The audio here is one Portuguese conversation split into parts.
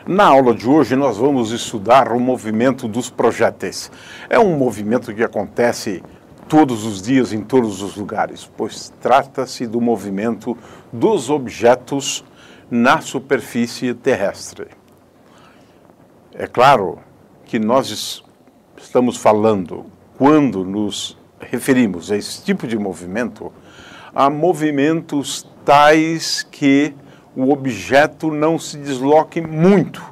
Na aula de hoje nós vamos estudar o movimento dos projéteis. É um movimento que acontece todos os dias em todos os lugares, pois trata-se do movimento dos objetos na superfície terrestre. É claro que nós estamos falando, quando nos referimos a esse tipo de movimento, a movimentos tais que o objeto não se desloque muito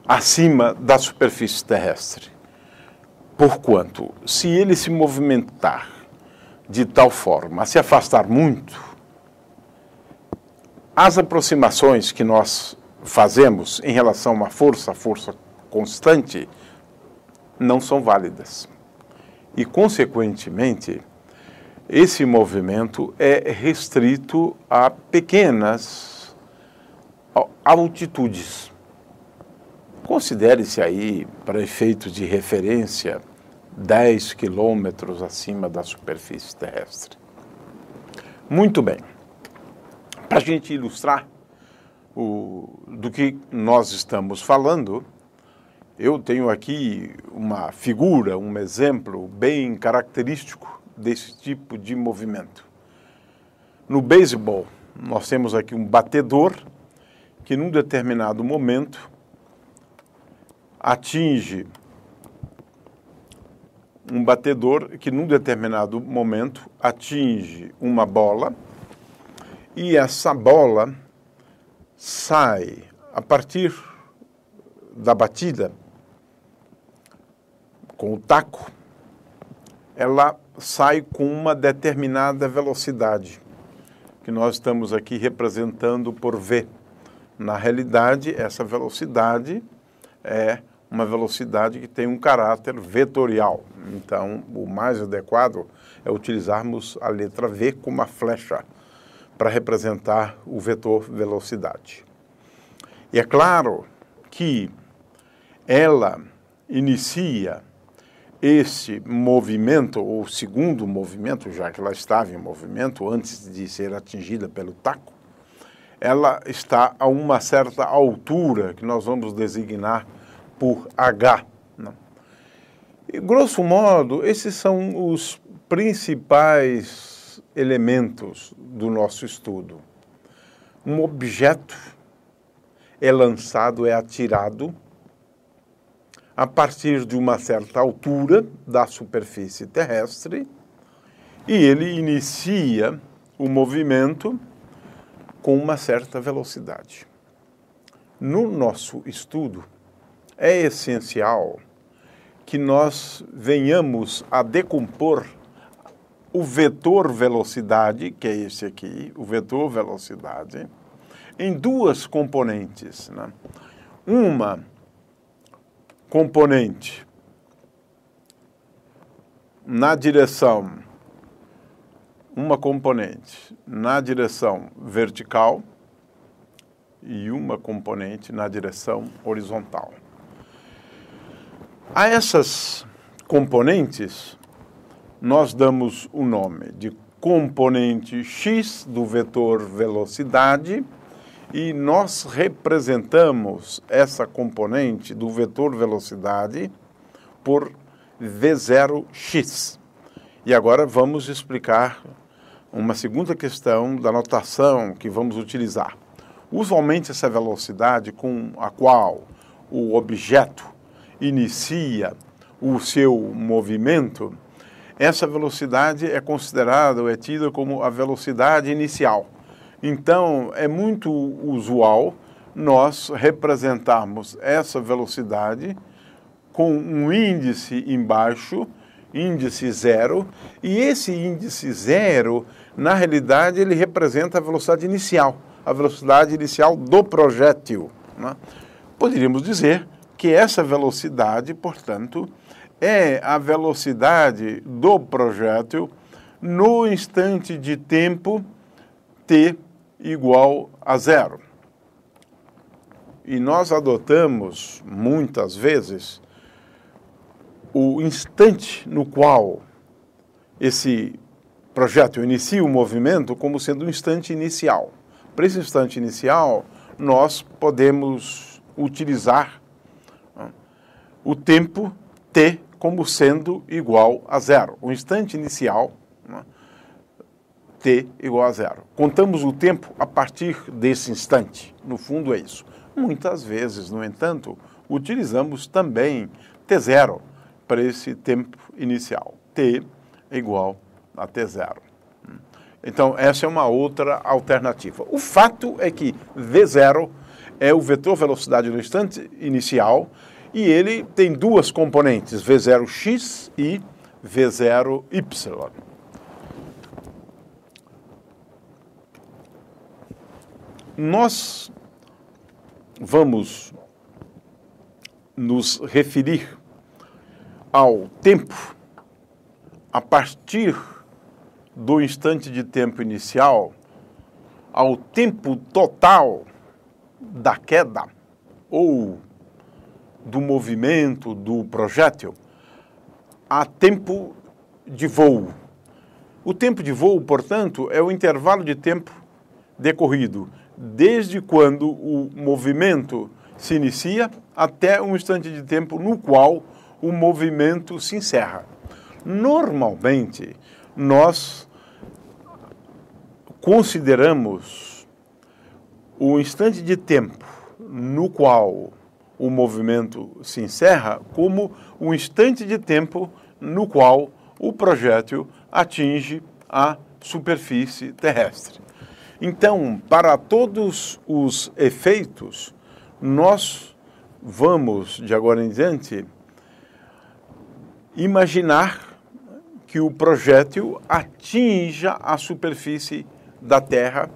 acima da superfície terrestre. Porquanto, se ele se movimentar de tal forma a se afastar muito, as aproximações que nós fazemos em relação a uma força constante, não são válidas. E, consequentemente, esse movimento é restrito a pequenas altitudes. Considere-se aí, para efeito de referência, 10 quilômetros acima da superfície terrestre. Muito bem. Para a gente ilustrar do que nós estamos falando, eu tenho aqui uma figura, um exemplo bem característico desse tipo de movimento. No beisebol, nós temos aqui um batedor que, num determinado momento, atinge uma bola, e essa bola sai, a partir da batida com o taco, ela sai com uma determinada velocidade, que nós estamos aqui representando por V. Na realidade, essa velocidade é uma velocidade que tem um caráter vetorial. Então, o mais adequado é utilizarmos a letra V como uma flecha para representar o vetor velocidade. E é claro que ela inicia esse movimento, ou segundo movimento, já que ela estava em movimento antes de ser atingida pelo taco, ela está a uma certa altura, que nós vamos designar por H. E, grosso modo, esses são os principais elementos do nosso estudo. Um objeto é lançado, é atirado a partir de uma certa altura da superfície terrestre, e ele inicia o movimento com uma certa velocidade. No nosso estudo, é essencial que nós venhamos a decompor o vetor velocidade, que é esse aqui, o vetor velocidade, em duas componentes, né? Uma componente na direção vertical e uma componente na direção horizontal. A essas componentes, nós damos o nome de componente X do vetor velocidade, e nós representamos essa componente do vetor velocidade por V0x. E agora vamos explicar uma segunda questão da notação que vamos utilizar. Usualmente, essa velocidade com a qual o objeto inicia o seu movimento, essa velocidade é considerada ou é tida como a velocidade inicial. Então, é muito usual nós representarmos essa velocidade com um índice embaixo, índice zero, e esse índice zero, na realidade, ele representa a velocidade inicial do projétil, né? Poderíamos dizer que essa velocidade, portanto, é a velocidade do projétil no instante de tempo t igual a zero. E nós adotamos, muitas vezes, o instante no qual esse projétil inicia o movimento como sendo um instante inicial. Para esse instante inicial, nós podemos utilizar o tempo t como sendo igual a zero. O instante inicial, t igual a zero. Contamos o tempo a partir desse instante. No fundo é isso. Muitas vezes, no entanto, utilizamos também t0 para esse tempo inicial. T é igual a t0. Então, essa é uma outra alternativa. O fato é que v0 é o vetor velocidade do instante inicial e ele tem duas componentes, v0x e v0y. Nós vamos nos referir ao tempo a partir do instante de tempo inicial ao tempo total da queda ou do movimento do projétil a tempo de voo. O tempo de voo, portanto, é o intervalo de tempo decorrido desde quando o movimento se inicia até um instante de tempo no qual o movimento se encerra. Normalmente, nós consideramos o instante de tempo no qual o movimento se encerra como o instante de tempo no qual o projétil atinge a superfície terrestre. Então, para todos os efeitos, nós vamos, de agora em diante, imaginar que o projétil atinja a superfície da Terra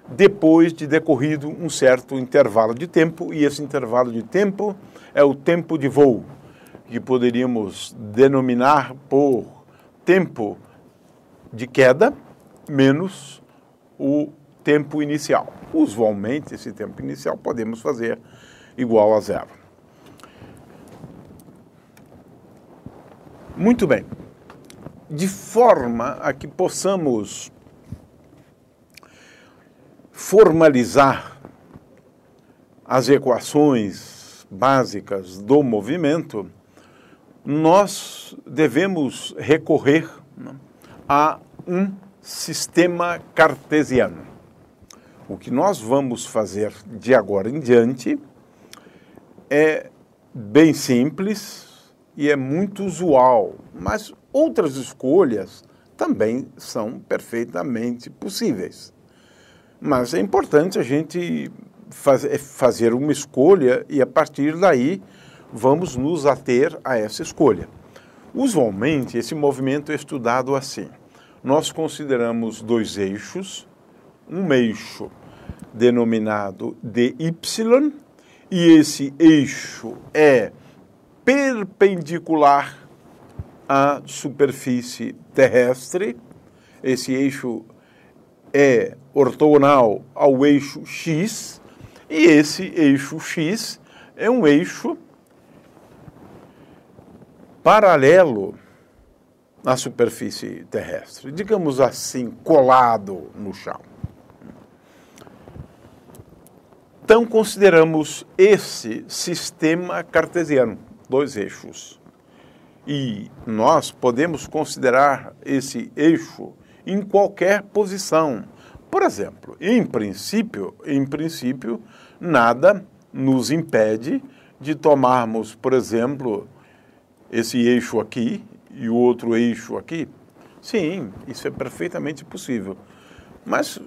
depois de decorrido um certo intervalo de tempo, e esse intervalo de tempo é o tempo de voo, que poderíamos denominar por tempo de queda menos o tempo inicial. Usualmente, esse tempo inicial podemos fazer igual a zero. Muito bem. De forma a que possamos formalizar as equações básicas do movimento, nós devemos recorrer a um sistema cartesiano. O que nós vamos fazer de agora em diante é bem simples e é muito usual, mas outras escolhas também são perfeitamente possíveis. Mas é importante a gente fazer uma escolha e, a partir daí, vamos nos ater a essa escolha. Usualmente, esse movimento é estudado assim. Nós consideramos dois eixos, um eixo denominado dy, e esse eixo é perpendicular à superfície terrestre. Esse eixo é ortogonal ao eixo x, e esse eixo x é um eixo paralelo à superfície terrestre, digamos assim, colado no chão. Então, consideramos esse sistema cartesiano, dois eixos. E nós podemos considerar esse eixo em qualquer posição. Por exemplo, em princípio, nada nos impede de tomarmos, por exemplo, esse eixo aqui e o outro eixo aqui. Sim, isso é perfeitamente possível. Mas,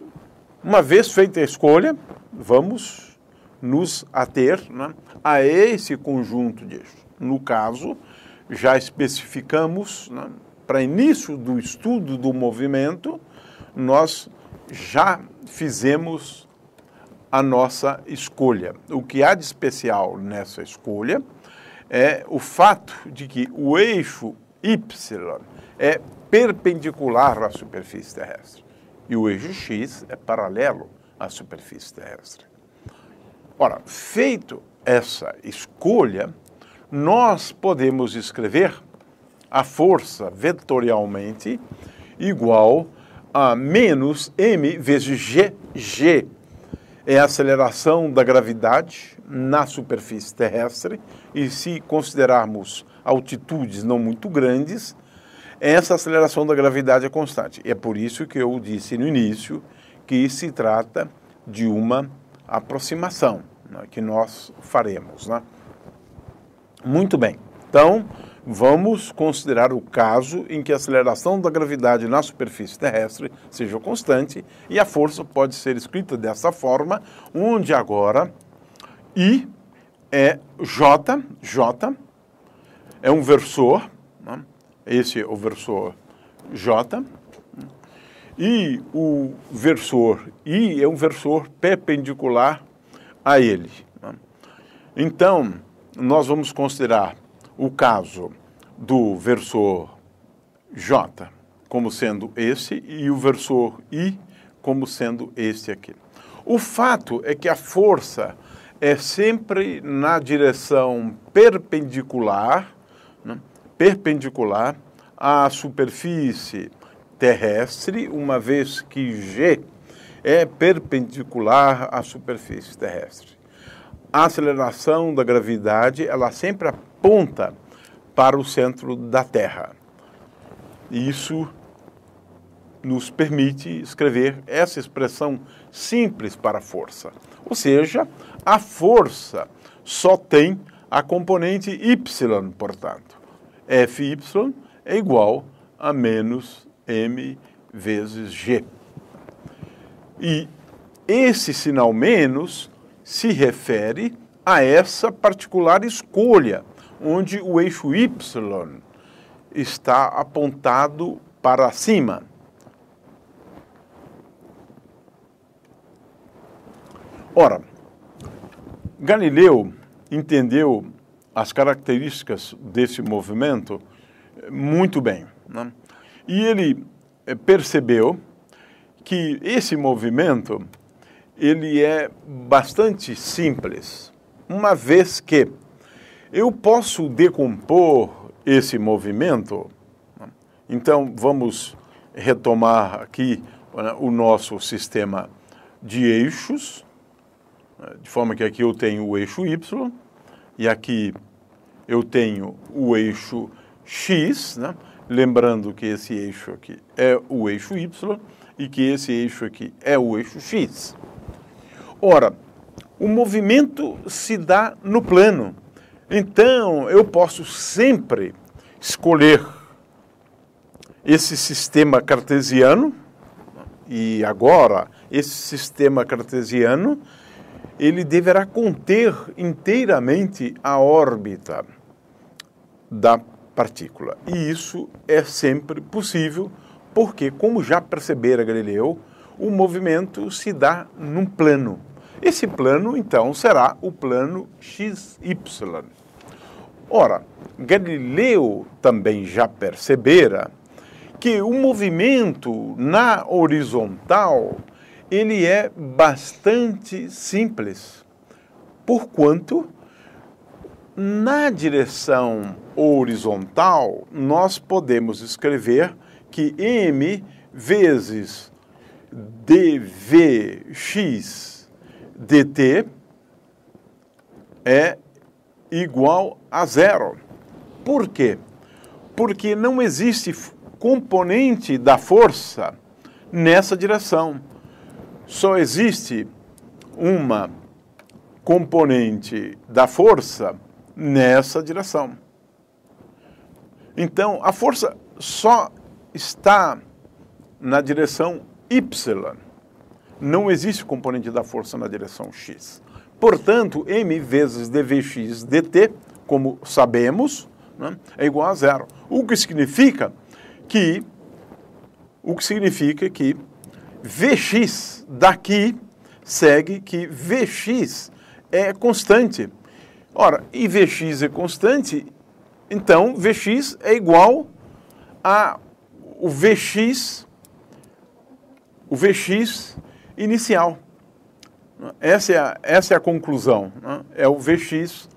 uma vez feita a escolha, vamos nos ater, né, a esse conjunto de eixos. No caso, já especificamos, né, para início do estudo do movimento, nós já fizemos a nossa escolha. O que há de especial nessa escolha é o fato de que o eixo y é perpendicular à superfície terrestre e o eixo x é paralelo à superfície terrestre. Ora, feito essa escolha, nós podemos escrever a força vetorialmente igual a menos m vezes g. G é a aceleração da gravidade na superfície terrestre, e se considerarmos altitudes não muito grandes, essa aceleração da gravidade é constante. É por isso que eu disse no início que se trata de uma aproximação, né, que nós faremos, né? Muito bem. Então, vamos considerar o caso em que a aceleração da gravidade na superfície terrestre seja constante e a força pode ser escrita dessa forma, onde agora I é J é um versor, né? Esse é o versor J, e o versor I é um versor perpendicular a ele, né? Então, nós vamos considerar o caso do versor J como sendo esse e o versor I como sendo este aqui. O fato é que a força é sempre na direção perpendicular, né, perpendicular à superfície terrestre, uma vez que G é perpendicular à superfície terrestre. A aceleração da gravidade, ela sempre aponta para o centro da Terra. Isso nos permite escrever essa expressão simples para a força. Ou seja, a força só tem a componente y, portanto. Fy é igual a menos m vezes g. E esse sinal menos se refere a essa particular escolha, onde o eixo y está apontado para cima. Ora, Galileu entendeu as características desse movimento muito bem, né? E ele percebeu que esse movimento ele é bastante simples, uma vez que eu posso decompor esse movimento. Então, vamos retomar aqui, né, o nosso sistema de eixos, de forma que aqui eu tenho o eixo y, e aqui eu tenho o eixo x, né? Lembrando que esse eixo aqui é o eixo y e que esse eixo aqui é o eixo x. Ora, o movimento se dá no plano, então eu posso sempre escolher esse sistema cartesiano, e agora esse sistema cartesiano ele deverá conter inteiramente a órbita da partícula. E isso é sempre possível, porque, como já percebera Galileu, o movimento se dá num plano. Esse plano, então, será o plano XY. Ora, Galileu também já percebera que o movimento na horizontal ele é bastante simples, porquanto na direção horizontal nós podemos escrever que m vezes dvx dt é igual a zero. Por quê? Porque não existe componente da força nessa direção. Só existe uma componente da força nessa direção. Então, a força só está na direção y. Não existe componente da força na direção x. Portanto, m vezes dvx dt, como sabemos, né, é igual a zero. O que significa que Vx daqui segue que Vx é constante. Ora, e Vx é constante, então Vx é igual a o Vx inicial. Essa é a conclusão, né? É o Vx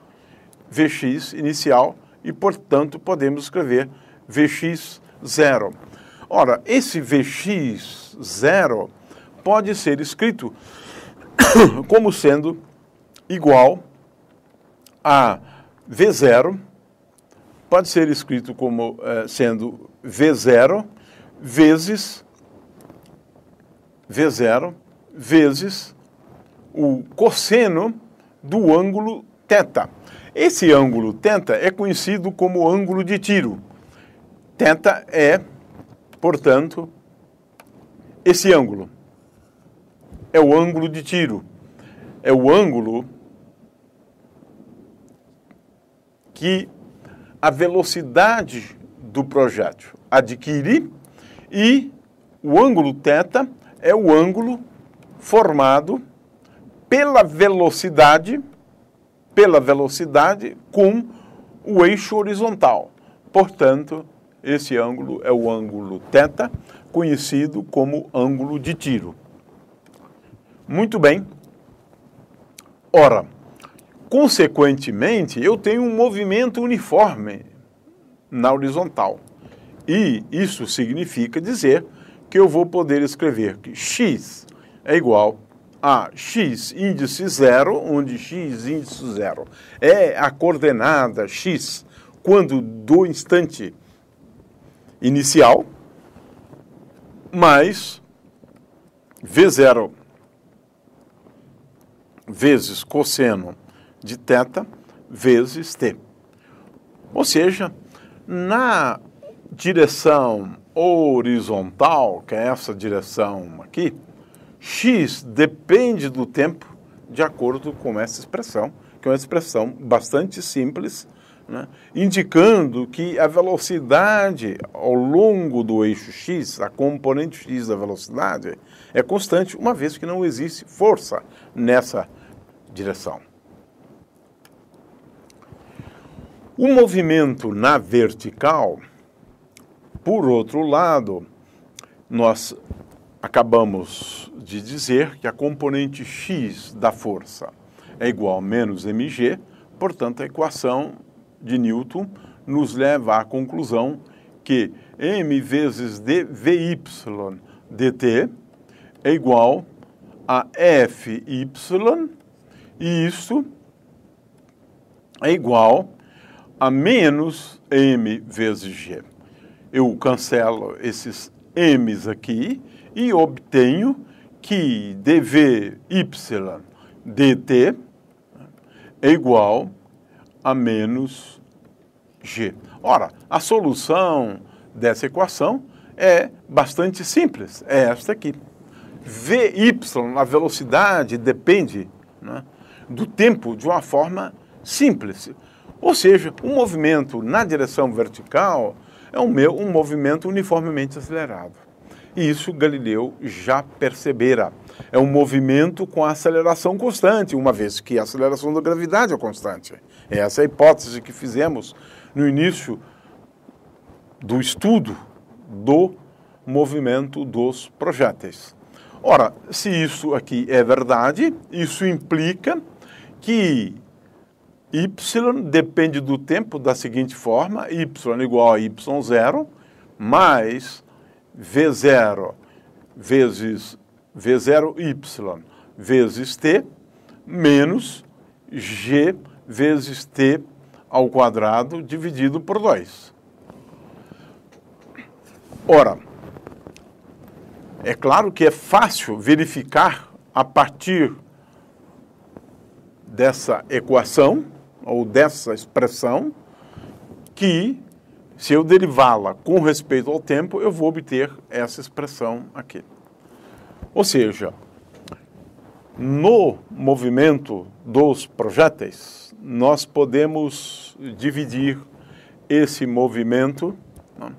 inicial e, portanto, podemos escrever Vx zero. Ora, esse Vx zero pode ser escrito como sendo igual a V0, pode ser escrito como sendo V0 vezes o cosseno do ângulo θ. Esse ângulo θ é conhecido como ângulo de tiro. θ é, portanto, esse ângulo. É o ângulo de tiro. É o ângulo que a velocidade do projétil adquire, e o ângulo θ é o ângulo formado pela velocidade com o eixo horizontal. Portanto, esse ângulo é o ângulo θ, conhecido como ângulo de tiro. Muito bem. Ora, consequentemente, eu tenho um movimento uniforme na horizontal. E isso significa dizer que eu vou poder escrever que x é igual a x índice zero, onde x índice zero é a coordenada x quando do instante inicial, mais V0 vezes cosseno de θ vezes t. Ou seja, na direção horizontal, que é essa direção aqui, x depende do tempo de acordo com essa expressão, que é uma expressão bastante simples, né, indicando que a velocidade ao longo do eixo x, a componente x da velocidade, é constante, uma vez que não existe força nessa direção. O movimento na vertical, por outro lado, nós acabamos de dizer que a componente x da força é igual a menos mg, portanto, a equação de Newton nos leva à conclusão que m vezes dvy dt é igual a fy, e isso é igual a menos m vezes g. Eu cancelo esses m's aqui e obtenho que dvy dt é igual a menos g. Ora, a solução dessa equação é bastante simples, é esta aqui. Vy, a velocidade, depende, né, do tempo de uma forma simples. Ou seja, um movimento na direção vertical é um movimento uniformemente acelerado. E isso Galileu já percebera. É um movimento com aceleração constante, uma vez que a aceleração da gravidade é constante. Essa é a hipótese que fizemos no início do estudo do movimento dos projéteis. Ora, se isso aqui é verdade, isso implica que y depende do tempo da seguinte forma: y igual a y0 mais v0 vezes v0y vezes t menos g vezes t ao quadrado dividido por 2. Ora, é claro que é fácil verificar a partir dessa equação ou dessa expressão que, se eu derivá-la com respeito ao tempo, eu vou obter essa expressão aqui. Ou seja, no movimento dos projéteis, nós podemos dividir esse movimento, né,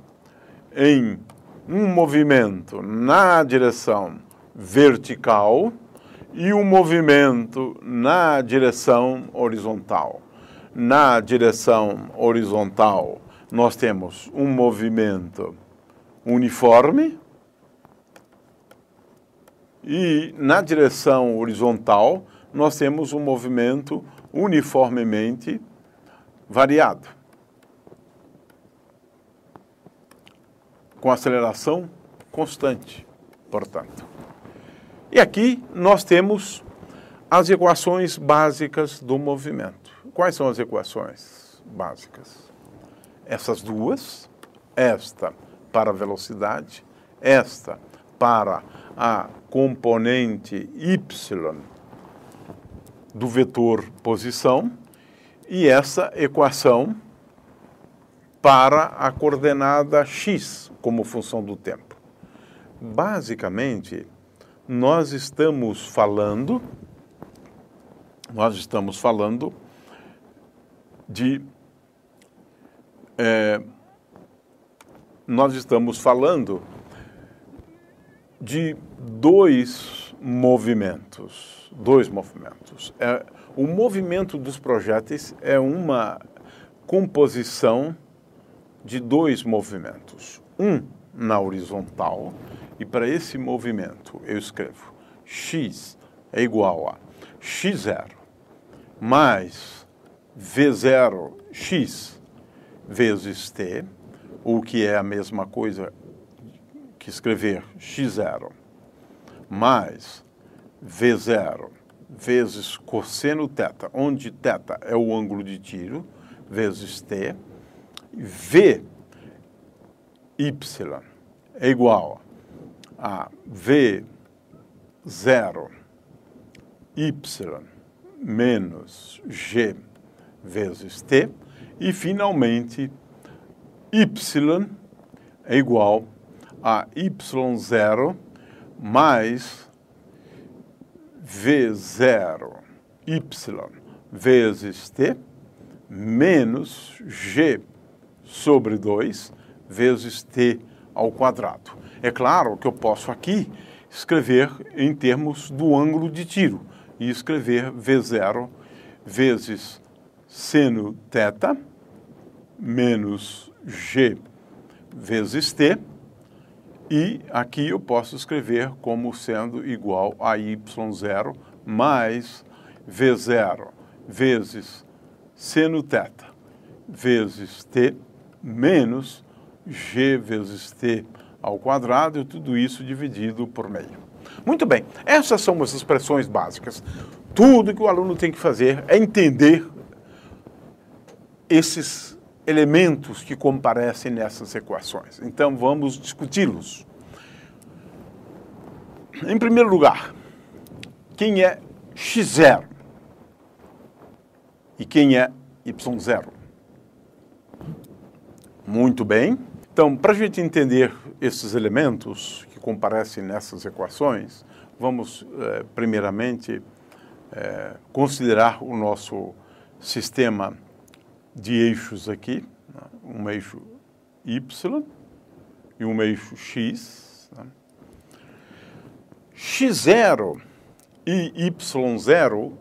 em um movimento na direção vertical e um movimento na direção horizontal. Na direção horizontal, nós temos um movimento uniforme e na direção horizontal nós temos um movimento uniformemente variado, com aceleração constante, portanto. E aqui nós temos as equações básicas do movimento. Quais são as equações básicas? Essas duas, esta para a velocidade, esta para a componente y do vetor posição e essa equação para a coordenada x como função do tempo. Basicamente, nós estamos falando de dois movimentos. O movimento dos projéteis é uma composição de dois movimentos. Um na horizontal, e para esse movimento eu escrevo x é igual a x0 mais v0x vezes t, o que é a mesma coisa que escrever x0 mais v0 vezes cosseno θ, onde θ é o ângulo de tiro, vezes t, vy é igual a v0 y menos g vezes t, e finalmente y é igual a y0 mais v0 y vezes t menos g sobre 2 vezes t ao quadrado. É claro que eu posso aqui escrever em termos do ângulo de tiro e escrever v0 vezes seno θ menos g vezes t, e aqui eu posso escrever como sendo igual a y0 mais v0 vezes seno θ vezes t menos g vezes t ao quadrado, e tudo isso dividido por meio. Muito bem, essas são as expressões básicas. Tudo que o aluno tem que fazer é entender esses elementos que comparecem nessas equações. Então, vamos discuti-los. Em primeiro lugar, quem é x0 e quem é y0? Muito bem. Então, para a gente entender esses elementos que comparecem nessas equações, vamos, primeiramente, considerar o nosso sistema de eixos aqui, né? Um eixo y e um eixo x. Né? x0 e y0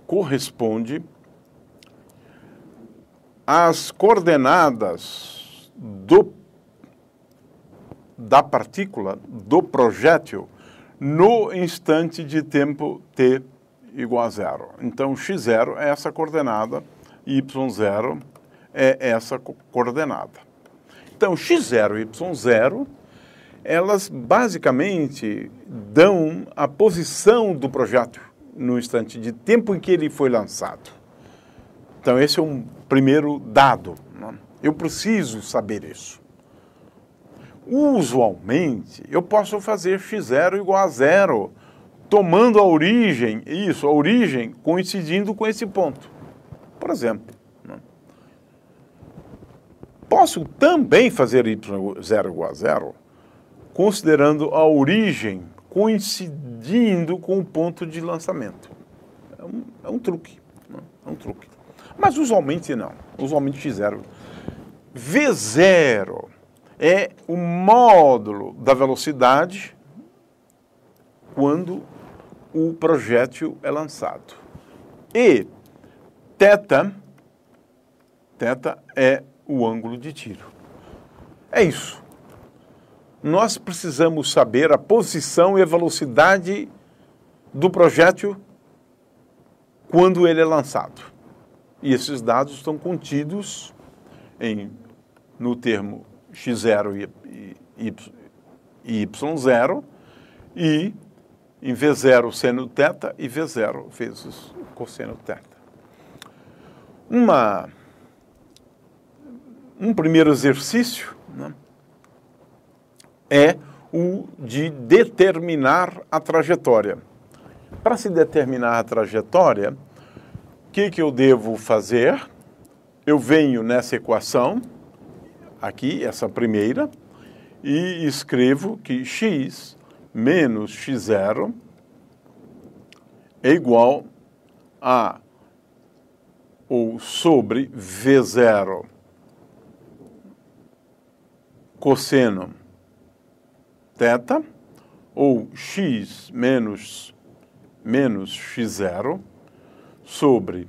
corresponde às coordenadas da partícula, do projétil, no instante de tempo t igual a 0. Então, x0 é essa coordenada, y0 é essa coordenada. Então, x0 e y0, elas basicamente dão a posição do projétil no instante de tempo em que ele foi lançado. Então, esse é um primeiro dado, né? Eu preciso saber isso. Usualmente, eu posso fazer x0 igual a 0, tomando a origem coincidindo com esse ponto. Por exemplo, né? Posso também fazer y0 igual a 0, considerando a origem coincidindo com o ponto de lançamento. É um truque. Né? É um truque. Mas usualmente não. Usualmente x0. V0 é o módulo da velocidade quando o projétil é lançado. E θ é o ângulo de tiro. É isso. Nós precisamos saber a posição e a velocidade do projétil quando ele é lançado. E esses dados estão contidos no termo x0 e y0 e em V0 seno θ e V0 vezes cosseno θ. Um primeiro exercício, né, é o de determinar a trajetória. Para se determinar a trajetória, o que eu devo fazer? Eu venho nessa equação, aqui, essa primeira, e escrevo que x menos x0 é igual a ou sobre V0 cosseno θ, ou x menos x0 sobre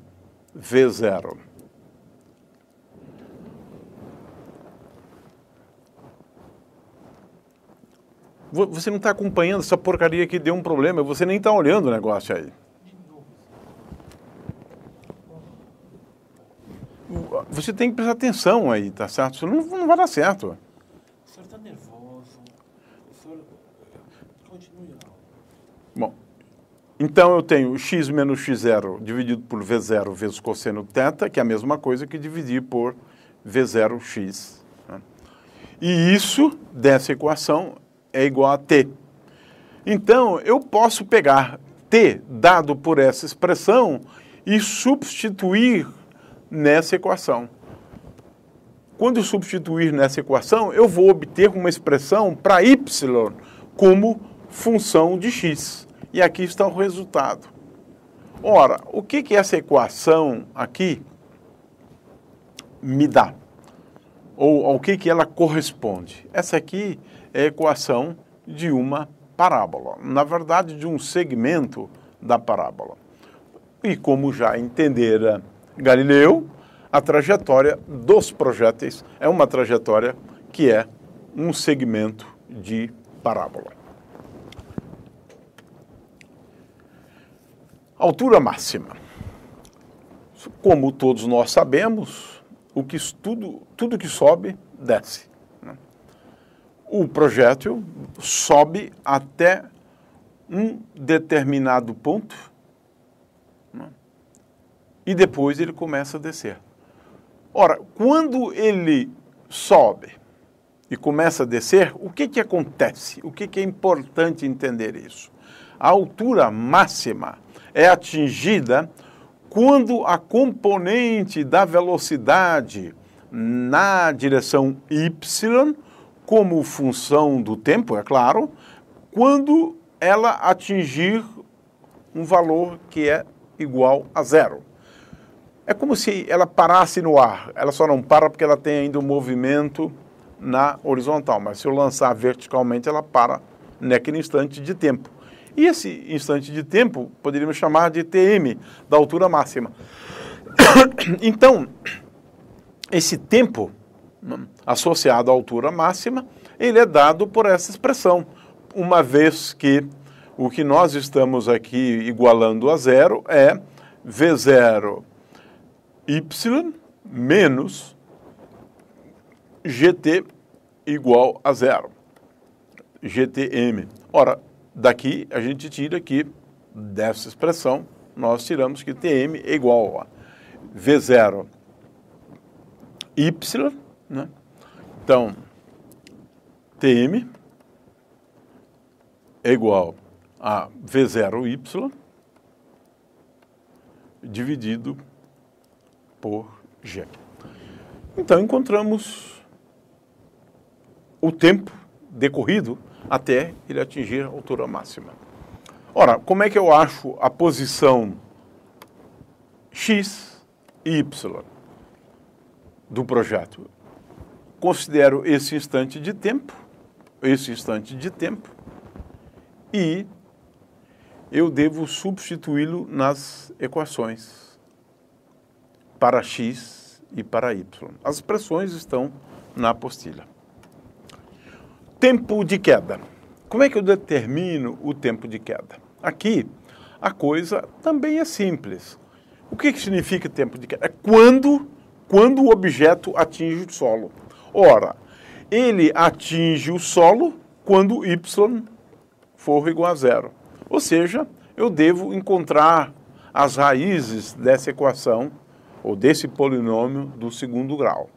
V0 Você não está acompanhando essa porcaria que deu um problema, você nem está olhando o negócio aí. Você tem que prestar atenção aí, tá certo? Isso não vai dar certo. O senhor está nervoso. O senhor continue. Bom, então eu tenho x menos x0 dividido por V0 vezes cosseno θ, que é a mesma coisa que dividir por V0x. Né? E isso, dessa equação, é igual a t. Então, eu posso pegar t dado por essa expressão e substituir nessa equação. Quando eu substituir nessa equação, eu vou obter uma expressão para y como função de x. E aqui está o resultado. Ora, o que essa equação aqui me dá? Ou ao que ela corresponde? Essa aqui é a equação de uma parábola. Na verdade, de um segmento da parábola. E como já entendera Galileu, a trajetória dos projéteis é uma trajetória que é um segmento de parábola. Altura máxima. Como todos nós sabemos, tudo que sobe, desce. Né? O projétil sobe até um determinado ponto, né? E depois ele começa a descer. Ora, quando ele sobe e começa a descer, o que acontece? O que é importante entender isso? A altura máxima é atingida quando a componente da velocidade na direção y, como função do tempo, é claro, quando ela atingir um valor que é igual a zero. É como se ela parasse no ar. Ela só não para porque ela tem ainda um movimento na horizontal, mas se eu lançar verticalmente, ela para naquele instante de tempo. E esse instante de tempo poderíamos chamar de Tm, da altura máxima. Então, esse tempo associado à altura máxima, ele é dado por essa expressão, uma vez que o que nós estamos aqui igualando a zero é V0 y menos gt igual a zero, gtm. Ora, daqui a gente tira que, dessa expressão, nós tiramos que Tm é igual a V0 y, né? Então, Tm é igual a V0 y dividido por G. Então, encontramos o tempo decorrido até ele atingir a altura máxima. Ora, como é que eu acho a posição x e y do projeto? Considero esse instante de tempo, e eu devo substituí-lo nas equações para x e para y. As expressões estão na apostila. Tempo de queda. Como é que eu determino o tempo de queda? Aqui, a coisa também é simples. O que significa tempo de queda? É quando o objeto atinge o solo. Ora, ele atinge o solo quando y for igual a zero. Ou seja, eu devo encontrar as raízes dessa equação, ou desse polinômio do segundo grau.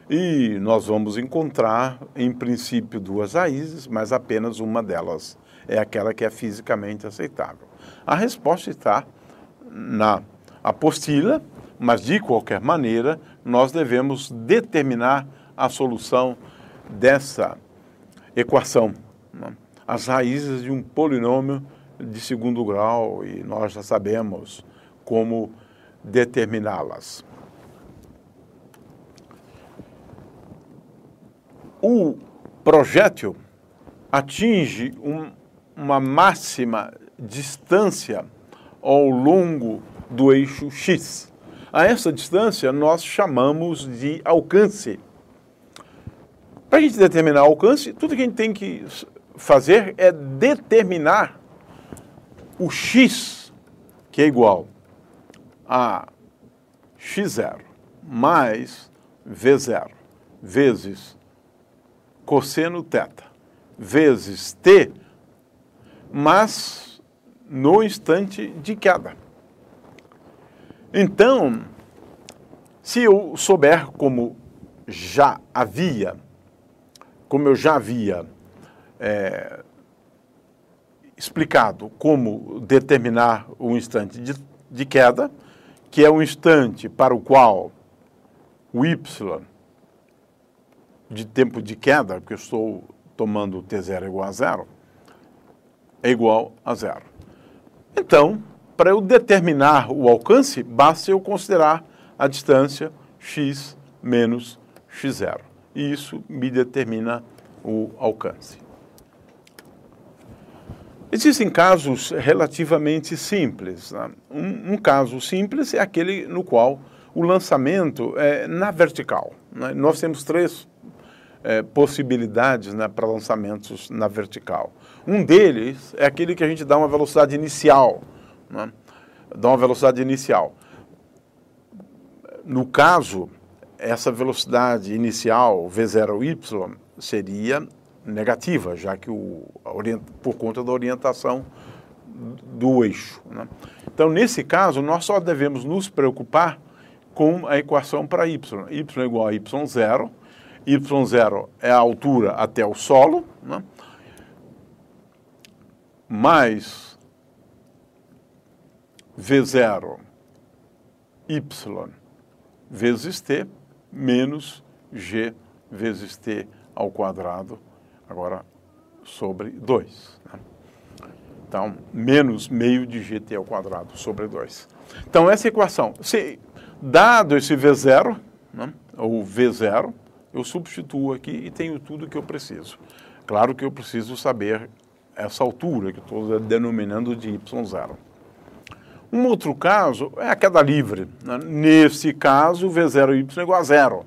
E nós vamos encontrar, em princípio, duas raízes, mas apenas uma delas é aquela que é fisicamente aceitável. A resposta está na apostila, mas, de qualquer maneira, nós devemos determinar a solução dessa equação, né? As raízes de um polinômio de segundo grau, e nós já sabemos como determiná-las. O projétil atinge uma máxima distância ao longo do eixo X. A essa distância nós chamamos de alcance. Para a gente determinar o alcance, tudo que a gente tem que fazer é determinar o x, que é igual a x0 mais v0 vezes cosseno θ vezes t, mas no instante de queda. Então, se eu souber como eu já havia explicado como determinar o instante de queda, que é o instante para o qual o y de tempo de queda, porque eu estou tomando t0 igual a zero, é igual a zero. Então, para eu determinar o alcance, basta eu considerar a distância x menos x0. E isso me determina o alcance. Existem casos relativamente simples, né? Um caso simples é aquele no qual o lançamento é na vertical, né? Nós temos três possibilidades, né, para lançamentos na vertical. Um deles é aquele que a gente dá uma velocidade inicial, né? Dá uma velocidade inicial. No caso, essa velocidade inicial, v0y, seria negativa, já que por conta da orientação do eixo, né? Então, nesse caso, nós só devemos nos preocupar com a equação para y. Y é igual a y0. Y0 é a altura até o solo, né? Mais v0 y vezes t menos g vezes t ao quadrado, agora sobre 2. Né? Então, menos meio de gt ao quadrado sobre 2. Então, essa equação, dado esse v0, né, ou v0, eu substituo aqui e tenho tudo que eu preciso. Claro que eu preciso saber essa altura, que eu estou denominando de y0. Um outro caso é a queda livre, né? Nesse caso, v0y é igual a zero.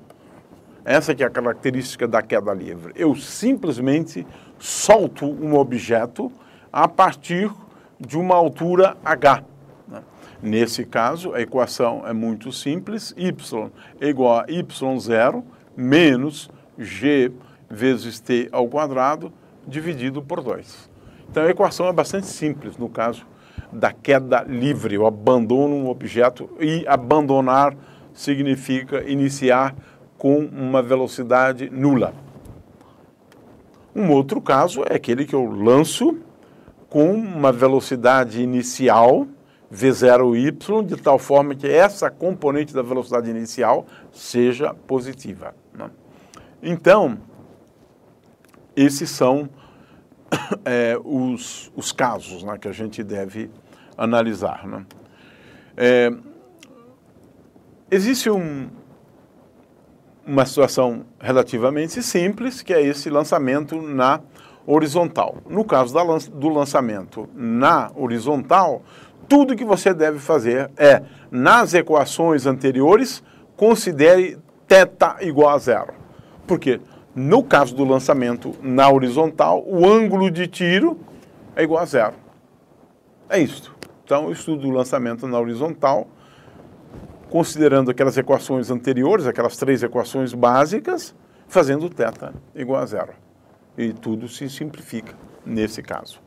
Essa que é a característica da queda livre. Eu simplesmente solto um objeto a partir de uma altura h, né? Nesse caso, a equação é muito simples. Y é igual a y0 menos g vezes t ao quadrado dividido por 2. Então, a equação é bastante simples no caso da queda livre. Eu abandono um objeto e abandonar significa iniciar com uma velocidade nula. Um outro caso é aquele que eu lanço com uma velocidade inicial, v0y, de tal forma que essa componente da velocidade inicial seja positiva, né? Então, esses são os casos, né, que a gente deve analisar, né? Existe uma situação relativamente simples, que é esse lançamento na horizontal. No caso do lançamento na horizontal, tudo que você deve fazer é, nas equações anteriores, considere θ igual a zero. Por quê? No caso do lançamento na horizontal, o ângulo de tiro é igual a zero. É isso. Então, eu estudo o lançamento na horizontal, considerando aquelas equações anteriores, aquelas três equações básicas, fazendo θ igual a zero. E tudo se simplifica nesse caso.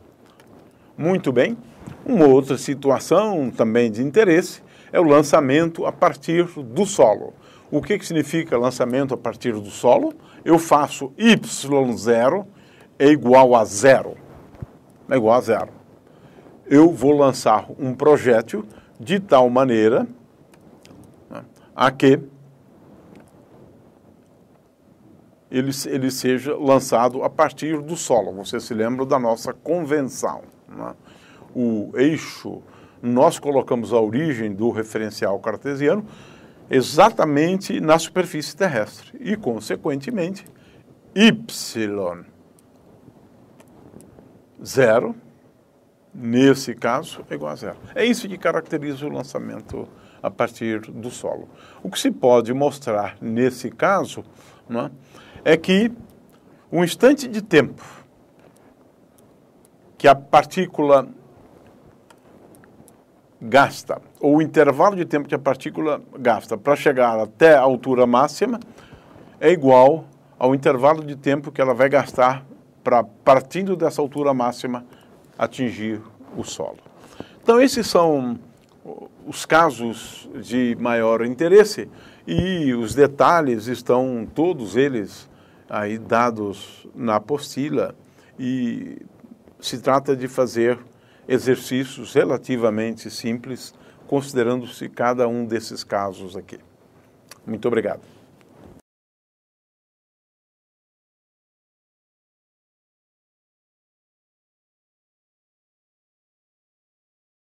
Muito bem. Uma outra situação também de interesse é o lançamento a partir do solo. O que significa lançamento a partir do solo? Eu faço y0 é igual a zero. É igual a zero. Eu vou lançar um projétil de tal maneira a que ele seja lançado a partir do solo. Você se lembra da nossa convenção, né? O eixo, nós colocamos a origem do referencial cartesiano exatamente na superfície terrestre e, consequentemente, y0, nesse caso, é igual a zero. É isso que caracteriza o lançamento a partir do solo. O que se pode mostrar nesse caso, né, é que um instante de tempo que a partícula gasta, ou o intervalo de tempo que a partícula gasta para chegar até a altura máxima, é igual ao intervalo de tempo que ela vai gastar para, partindo dessa altura máxima, atingir o solo. Então, esses são os casos de maior interesse e os detalhes estão todos eles aí dados na apostila e se trata de fazer exercícios relativamente simples, considerando-se cada um desses casos aqui. Muito obrigado.